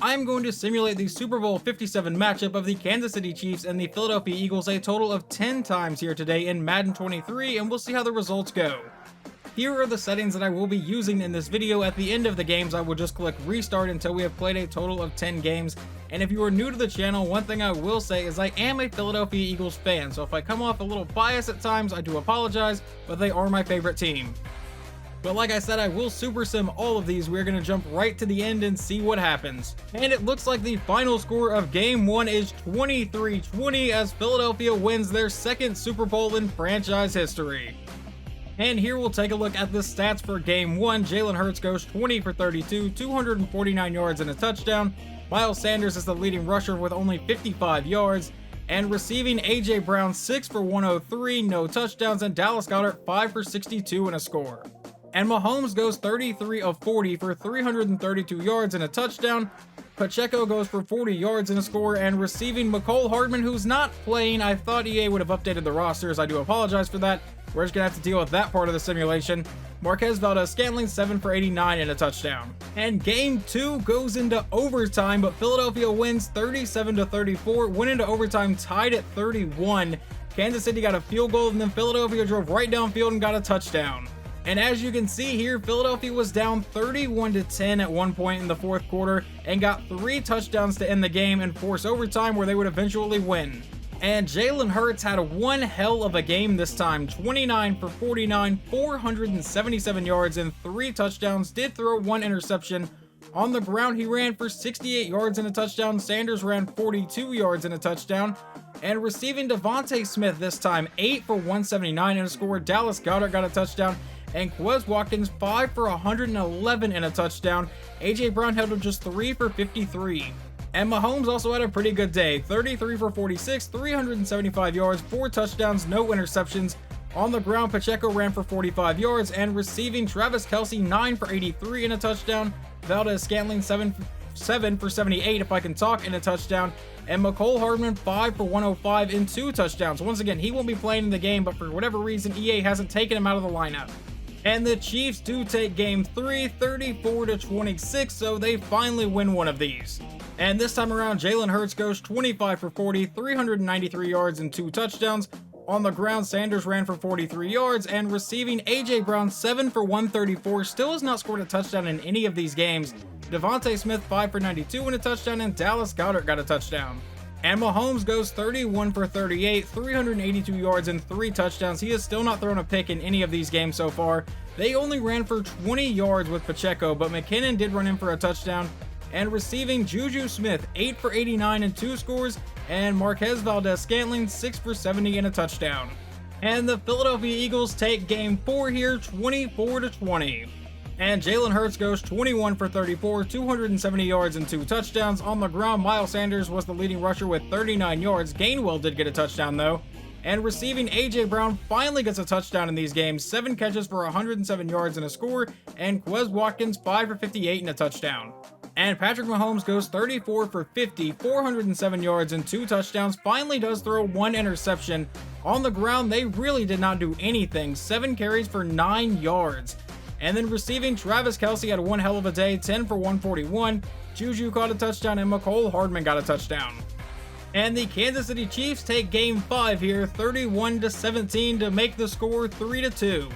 I'm going to simulate the Super Bowl 57 matchup of the Kansas City Chiefs and the Philadelphia Eagles a total of 10 times here today in Madden 23, and we'll see how the results go. Here are the settings that I will be using in this video. At the end of the games, I will just click restart until we have played a total of 10 games. And if you are new to the channel, one thing I will say is I am a Philadelphia Eagles fan, so if I come off a little biased at times, I do apologize, but they are my favorite team. But like I said, I will super sim all of these. We're going to jump right to the end and see what happens. And it looks like the final score of Game 1 is 23-20 as Philadelphia wins their second Super Bowl in franchise history. And here we'll take a look at the stats for Game 1. Jalen Hurts goes 20 for 32, 249 yards and a touchdown. Miles Sanders is the leading rusher with only 55 yards. And receiving, A.J. Brown 6 for 103, no touchdowns, and Dallas Goedert 5 for 62 and a score. And Mahomes goes 33 of 40 for 332 yards and a touchdown. Pacheco goes for 40 yards and a score, and receiving Mecole Hardman, who's not playing. I thought EA would have updated the rosters. I do apologize for that. We're just going to have to deal with that part of the simulation. Marquez Valdes-Scantling 7 for 89 and a touchdown. And Game 2 goes into overtime, but Philadelphia wins 37-34, went into overtime tied at 31. Kansas City got a field goal, and then Philadelphia drove right downfield and got a touchdown. And as you can see here, Philadelphia was down 31-10 at one point in the fourth quarter and got 3 touchdowns to end the game and force overtime where they would eventually win. And Jalen Hurts had one hell of a game this time, 29 for 49, 477 yards and 3 touchdowns, did throw 1 interception. On the ground, he ran for 68 yards and a touchdown. Sanders ran 42 yards and a touchdown. And receiving, Devontae Smith this time, 8 for 179 and a score. Dallas Goedert got a touchdown. And Quez Watkins 5 for 111 and a touchdown. A.J. Brown held him just 3 for 53. And Mahomes also had a pretty good day, 33 for 46, 375 yards, 4 touchdowns, no interceptions. On the ground, Pacheco ran for 45 yards, and receiving, Travis Kelce 9 for 83 and a touchdown. Valdes-Scantling 7 for 78, if I can talk, and a touchdown. And Mecole Hardman 5 for 105 and 2 touchdowns. Once again, he won't be playing in the game, but for whatever reason, EA hasn't taken him out of the lineup. And the Chiefs do take Game 3, 34-26, so they finally win one of these. And this time around, Jalen Hurts goes 25 for 40, 393 yards and 2 touchdowns. On the ground, Sanders ran for 43 yards, and receiving, A.J. Brown 7 for 134, still has not scored a touchdown in any of these games. Devontae Smith 5 for 92 and a touchdown, and Dallas Goedert got a touchdown. And Mahomes goes 31 for 38, 382 yards and 3 touchdowns. He has still not thrown a pick in any of these games so far. They only ran for 20 yards with Pacheco, but McKinnon did run in for a touchdown. And receiving, Juju Smith 8 for 89 and 2 scores, and Marquez Valdes-Scantling 6 for 70 and a touchdown. And the Philadelphia Eagles take Game 4 here, 24-20. And Jalen Hurts goes 21 for 34, 270 yards and 2 touchdowns. On the ground, Miles Sanders was the leading rusher with 39 yards. Gainwell did get a touchdown though. And receiving, A.J. Brown finally gets a touchdown in these games, 7 catches for 107 yards and a score, and Quez Watkins 5 for 58 and a touchdown. And Patrick Mahomes goes 34 for 50, 407 yards and 2 touchdowns, finally does throw 1 interception. On the ground, they really did not do anything, 7 carries for 9 yards. And then receiving, Travis Kelce had one hell of a day, 10 for 141, Juju caught a touchdown, and Mecole Hardman got a touchdown. And the Kansas City Chiefs take Game 5 here, 31-17 to make the score 3-2.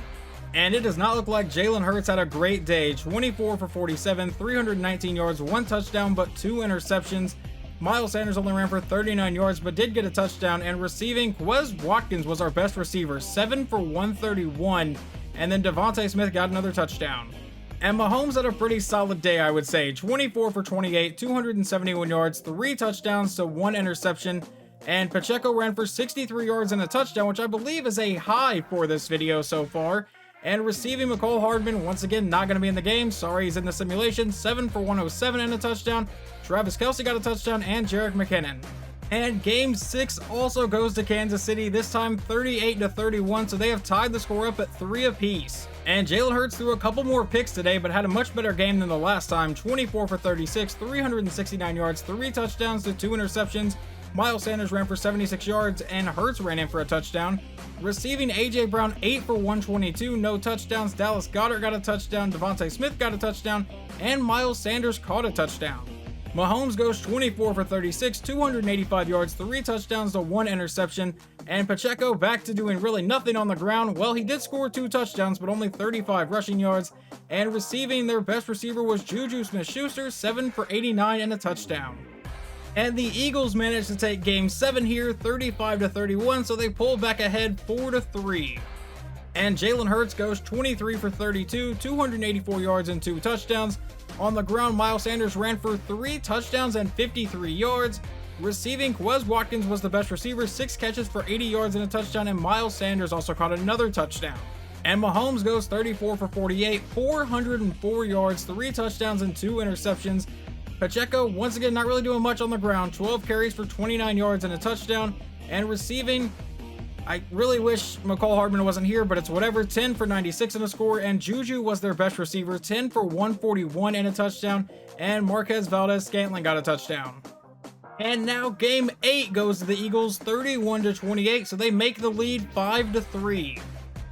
And it does not look like Jalen Hurts had a great day, 24 for 47, 319 yards, 1 touchdown, but 2 interceptions. Miles Sanders only ran for 39 yards, but did get a touchdown. And receiving, Quez Watkins was our best receiver, 7 for 131. And then Devontae Smith got another touchdown. And Mahomes had a pretty solid day, I would say, 24 for 28, 271 yards, 3 touchdowns to 1 interception. And Pacheco ran for 63 yards and a touchdown, which I believe is a high for this video so far. And receiving, Mecole Hardman, once again, not going to be in the game. Sorry, he's in the simulation. 7 for 107 and a touchdown. Travis Kelce got a touchdown, and Jerick McKinnon. And Game 6 also goes to Kansas City, this time 38-31, so they have tied the score up at 3 apiece. And Jalen Hurts threw a couple more picks today, but had a much better game than the last time, 24 for 36, 369 yards, 3 touchdowns to 2 interceptions. Miles Sanders ran for 76 yards, and Hurts ran in for a touchdown. Receiving, A.J. Brown 8 for 122, no touchdowns. Dallas Goedert got a touchdown, Devontae Smith got a touchdown, and Miles Sanders caught a touchdown. Mahomes goes 24 for 36, 285 yards, 3 touchdowns to 1 interception, and Pacheco back to doing really nothing on the ground. Well, he did score 2 touchdowns, but only 35 rushing yards, and receiving, their best receiver was Juju Smith-Schuster, 7 for 89 and a touchdown. And the Eagles managed to take game 7 here, 35 to 31, so they pull back ahead 4 to 3. And Jalen Hurts goes 23 for 32, 284 yards and 2 touchdowns. On the ground, Miles Sanders ran for 3 touchdowns and 53 yards. Receiving, Quez Watkins was the best receiver, 6 catches for 80 yards and a touchdown, and Miles Sanders also caught another touchdown. And Mahomes goes 34 for 48, 404 yards, 3 touchdowns and 2 interceptions. Pacheco, once again, not really doing much on the ground, 12 carries for 29 yards and a touchdown. And receiving, I really wish McCall Hardman wasn't here, but it's whatever, 10 for 96 and a score, and Juju was their best receiver, 10 for 141 and a touchdown, and Marquez Valdes-Scantling got a touchdown. And now game 8 goes to the Eagles, 31 to 28, so they make the lead 5 to 3.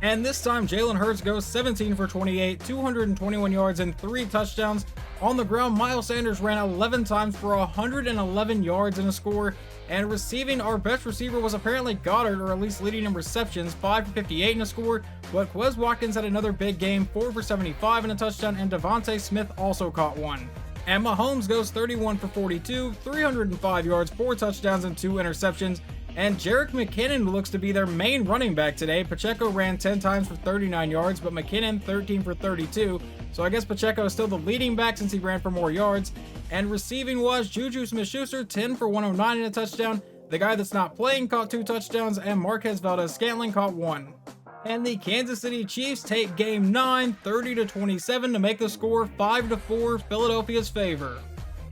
And this time, Jalen Hurts goes 17 for 28, 221 yards and 3 touchdowns. On the ground, Miles Sanders ran 11 times for 111 yards and a score. And receiving, our best receiver was apparently Goddard, or at least leading in receptions, 5 for 58 and a score. But Quez Watkins had another big game, 4 for 75 and a touchdown, and Devontae Smith also caught one. And Mahomes goes 31 for 42, 305 yards, 4 touchdowns, and 2 interceptions. And Jerick McKinnon looks to be their main running back today. Pacheco ran 10 times for 39 yards, but McKinnon 13 for 32. So I guess Pacheco is still the leading back since he ran for more yards. And receiving was Juju Smith-Schuster, 10 for 109 and a touchdown. The guy that's not playing caught 2 touchdowns, and Marquez Valdes-Scantling caught 1. And the Kansas City Chiefs take game 9, 30 to 27 to make the score 5 to 4 Philadelphia's favor.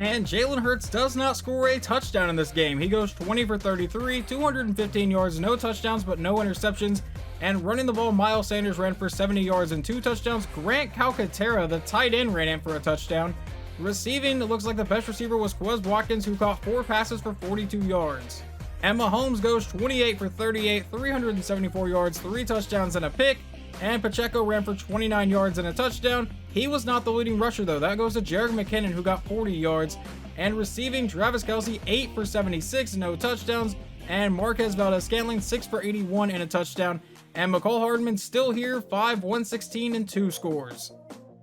And Jalen Hurts does not score a touchdown in this game. He goes 20 for 33, 215 yards, no touchdowns, but no interceptions. And running the ball, Miles Sanders ran for 70 yards and 2 touchdowns. Grant Calcaterra, the tight end, ran in for a touchdown. Receiving, it looks like the best receiver was Quez Watkins, who caught 4 passes for 42 yards. And Mahomes goes 28 for 38, 374 yards, 3 touchdowns, and a pick. And Pacheco ran for 29 yards and a touchdown. He was not the leading rusher, though. That goes to Jerick McKinnon, who got 40 yards. And receiving, Travis Kelce, 8 for 76, no touchdowns. And Marquez Valdes-Scantling, 6 for 81 and a touchdown. And McCall Hardman still here, 5, 116, and 2 scores.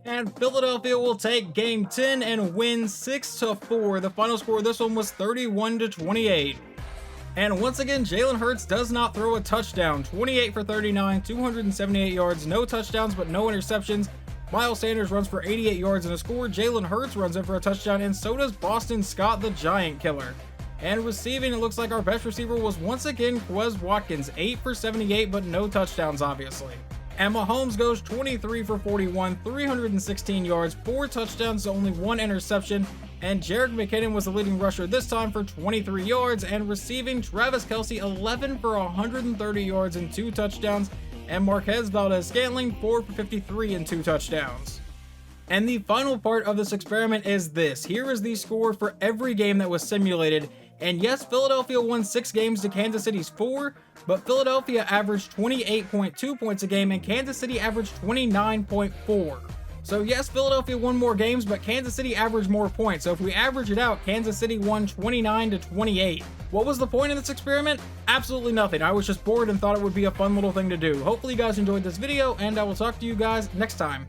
And Philadelphia will take game 10 and win 6 to 4. The final score of this one was 31 to 28. And once again, Jalen Hurts does not throw a touchdown. 28 for 39, 278 yards, no touchdowns, but no interceptions. Miles Sanders runs for 88 yards and a score. Jalen Hurts runs in for a touchdown, and so does Boston Scott, the Giant Killer. And receiving, it looks like our best receiver was once again Quez Watkins, 8 for 78, but no touchdowns, obviously. And Mahomes goes 23 for 41, 316 yards, 4 touchdowns, only 1 interception. And Jerick McKinnon was the leading rusher this time for 23 yards, and receiving, Travis Kelce 11 for 130 yards and 2 touchdowns, and Marquez Valdes-Scantling 4 for 53 and 2 touchdowns. And the final part of this experiment is this. Here is the score for every game that was simulated. And yes, Philadelphia won 6 games to Kansas City's 4, but Philadelphia averaged 28.2 points a game and Kansas City averaged 29.4. So yes, Philadelphia won more games, but Kansas City averaged more points. So if we average it out, Kansas City won 29 to 28. What was the point of this experiment? Absolutely nothing. I was just bored and thought it would be a fun little thing to do. Hopefully you guys enjoyed this video, and I will talk to you guys next time.